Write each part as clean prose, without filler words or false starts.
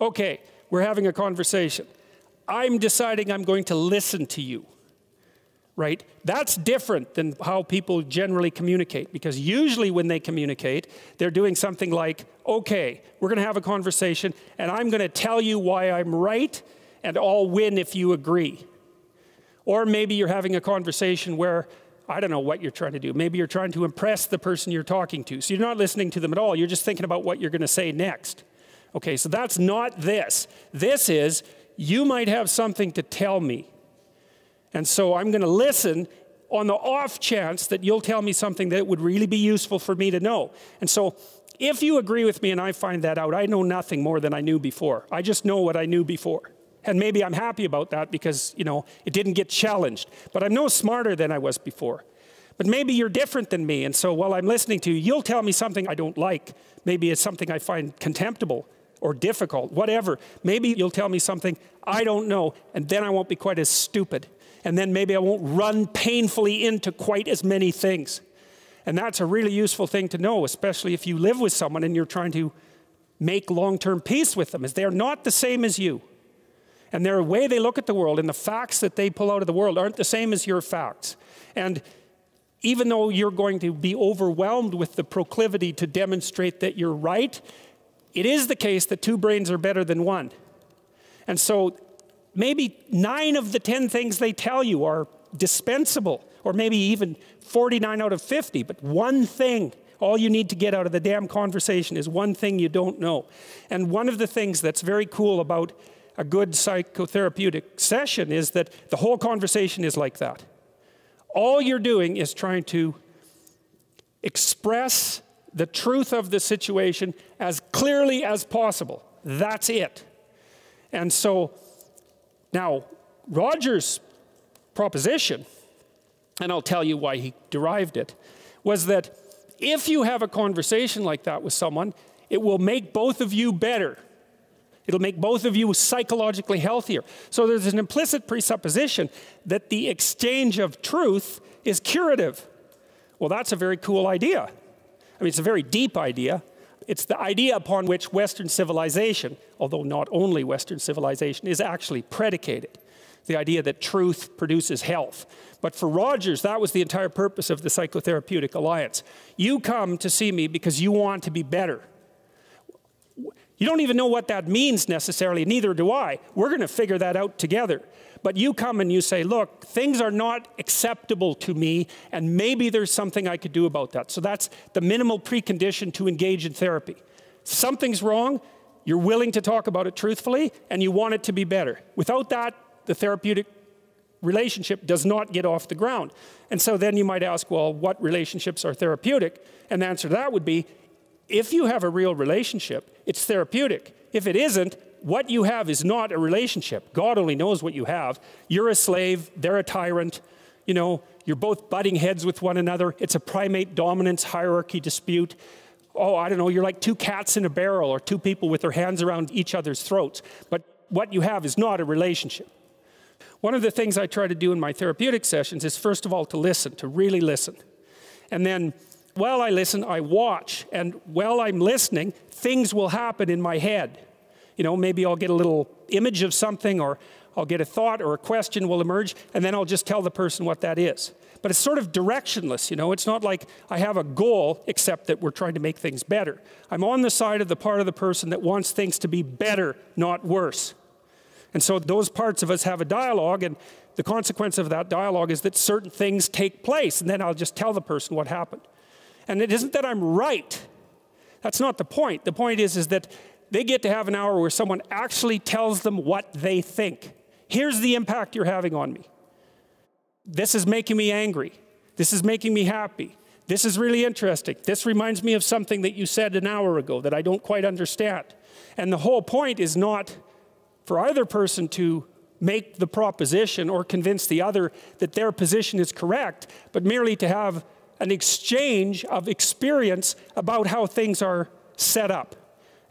Okay, we're having a conversation. I'm deciding I'm going to listen to you, right? That's different than how people generally communicate, because usually when they communicate, they're doing something like, okay, we're going to have a conversation, and I'm going to tell you why I'm right, and I'll win if you agree. Or maybe you're having a conversation where, I don't know what you're trying to do. Maybe you're trying to impress the person you're talking to. So you're not listening to them at all. You're just thinking about what you're going to say next. Okay, so that's not this. This is, you might have something to tell me. And so I'm going to listen on the off chance that you'll tell me something that would really be useful for me to know. And so if you agree with me and I find that out, I know nothing more than I knew before. I just know what I knew before. And maybe I'm happy about that because, you know, it didn't get challenged. But I'm no smarter than I was before. But maybe you're different than me. And so while I'm listening to you, you'll tell me something I don't like. Maybe it's something I find contemptible or difficult, whatever. Maybe you'll tell me something I don't know, and then I won't be quite as stupid. And then maybe I won't run painfully into quite as many things. And that's a really useful thing to know, especially if you live with someone and you're trying to make long-term peace with them, is they're not the same as you. And their way they look at the world and the facts that they pull out of the world aren't the same as your facts. And even though you're going to be overwhelmed with the proclivity to demonstrate that you're right, it is the case that two brains are better than one. And so maybe 9 of the 10 things they tell you are dispensable, or maybe even 49 out of 50, but one thing, all you need to get out of the damn conversation is one thing you don't know. And one of the things that's very cool about a good psychotherapeutic session is that the whole conversation is like that. All you're doing is trying to express the truth of the situation as clearly as possible. That's it. And so, now, Roger's proposition, and I'll tell you why he derived it, was that if you have a conversation like that with someone, it will make both of you better. It'll make both of you psychologically healthier. So there's an implicit presupposition that the exchange of truth is curative. Well, that's a very cool idea. I mean, it's a very deep idea. It's the idea upon which Western civilization, although not only Western civilization, is actually predicated. The idea that truth produces health. But for Rogers, that was the entire purpose of the Psychotherapeutic Alliance. You come to see me because you want to be better. You don't even know what that means necessarily, neither do I. We're going to figure that out together. But you come and you say, look, things are not acceptable to me, and maybe there's something I could do about that. So that's the minimal precondition to engage in therapy. Something's wrong, you're willing to talk about it truthfully, and you want it to be better. Without that, the therapeutic relationship does not get off the ground. And so then you might ask, well, what relationships are therapeutic? And the answer to that would be, if you have a real relationship, it's therapeutic. If it isn't, what you have is not a relationship. God only knows what you have. You're a slave, they're a tyrant. You know, you're both butting heads with one another. It's a primate dominance hierarchy dispute. Oh, I don't know, you're like two cats in a barrel or two people with their hands around each other's throats. But what you have is not a relationship. One of the things I try to do in my therapeutic sessions is, first of all, to listen, to really listen. And then, while I listen, I watch. And while I'm listening, things will happen in my head. You know, maybe I'll get a little image of something, or I'll get a thought or a question will emerge, and then I'll just tell the person what that is. But it's sort of directionless, you know. It's not like I have a goal, except that we're trying to make things better. I'm on the side of the part of the person that wants things to be better, not worse. And so those parts of us have a dialogue, and the consequence of that dialogue is that certain things take place, and then I'll just tell the person what happened. And it isn't that I'm right. That's not the point. The point is that they get to have an hour where someone actually tells them what they think. Here's the impact you're having on me. This is making me angry. This is making me happy. This is really interesting. This reminds me of something that you said an hour ago that I don't quite understand. And the whole point is not for either person to make the proposition or convince the other that their position is correct, but merely to have an exchange of experience about how things are set up.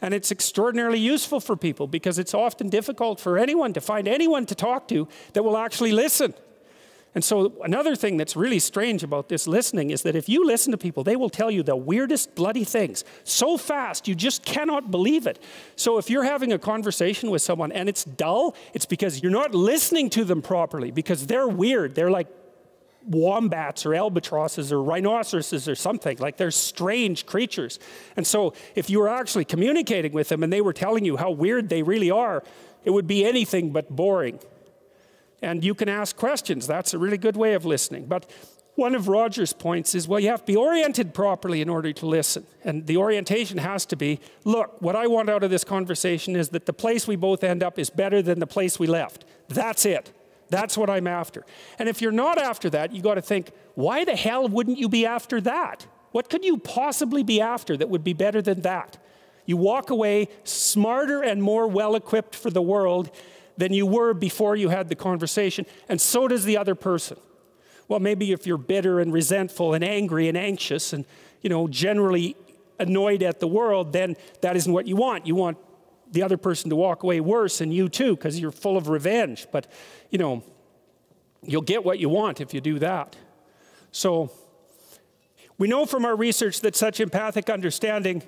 And it's extraordinarily useful for people because it's often difficult for anyone to find anyone to talk to that will actually listen. And so another thing that's really strange about this listening is that if you listen to people, they will tell you the weirdest bloody things so fast you just cannot believe it. So if you're having a conversation with someone and it's dull, it's because you're not listening to them properly, because they're weird. They're like wombats or albatrosses or rhinoceroses or something. Like, they're strange creatures. And so if you were actually communicating with them and they were telling you how weird they really are, it would be anything but boring. And you can ask questions. That's a really good way of listening. But one of Roger's points is, well, you have to be oriented properly in order to listen. And the orientation has to be, look, what I want out of this conversation is that the place we both end up is better than the place we left. That's it. That's what I'm after. And if you're not after that, you got to think, why the hell wouldn't you be after that? What could you possibly be after that would be better than that? You walk away smarter and more well-equipped for the world than you were before you had the conversation, and so does the other person. Well, maybe if you're bitter and resentful and angry and anxious and, you know, generally annoyed at the world, then that isn't what you want. You want the other person to walk away worse, and you too, because you're full of revenge. But, you know, you'll get what you want if you do that. So we know from our research that such empathic understanding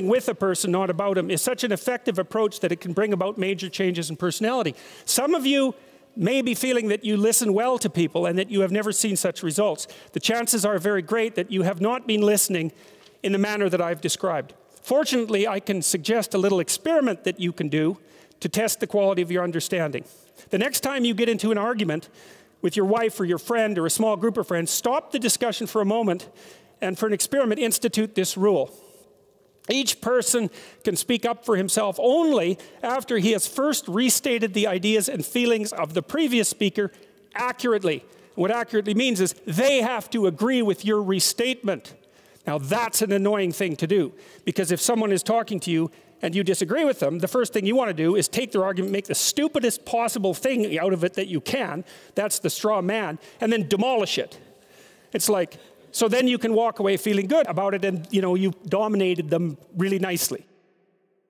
with a person, not about him, is such an effective approach that it can bring about major changes in personality. Some of you may be feeling that you listen well to people and that you have never seen such results. The chances are very great that you have not been listening in the manner that I've described. Fortunately, I can suggest a little experiment that you can do to test the quality of your understanding. The next time you get into an argument with your wife or your friend or a small group of friends, stop the discussion for a moment and, for an experiment, institute this rule. Each person can speak up for himself only after he has first restated the ideas and feelings of the previous speaker accurately. What accurately means is they have to agree with your restatement. Now, that's an annoying thing to do, because if someone is talking to you and you disagree with them, the first thing you want to do is take their argument, make the stupidest possible thing out of it that you can. That's the straw man, and then demolish it. It's like, so then you can walk away feeling good about it, and, you know, you dominated them really nicely.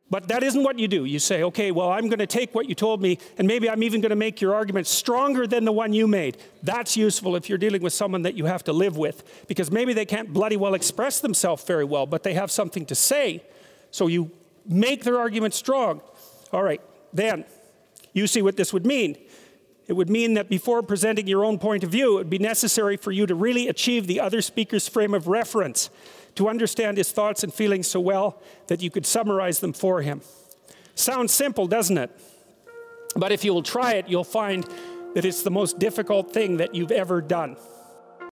But that isn't what you do. You say, okay, well, I'm going to take what you told me, and maybe I'm even going to make your argument stronger than the one you made. That's useful if you're dealing with someone that you have to live with, because maybe they can't bloody well express themselves very well, but they have something to say. So you make their argument strong. All right, then you see what this would mean. It would mean that before presenting your own point of view, it would be necessary for you to really achieve the other speaker's frame of reference, to understand his thoughts and feelings so well that you could summarize them for him. Sounds simple, doesn't it? But if you will try it, you'll find that it's the most difficult thing that you've ever done.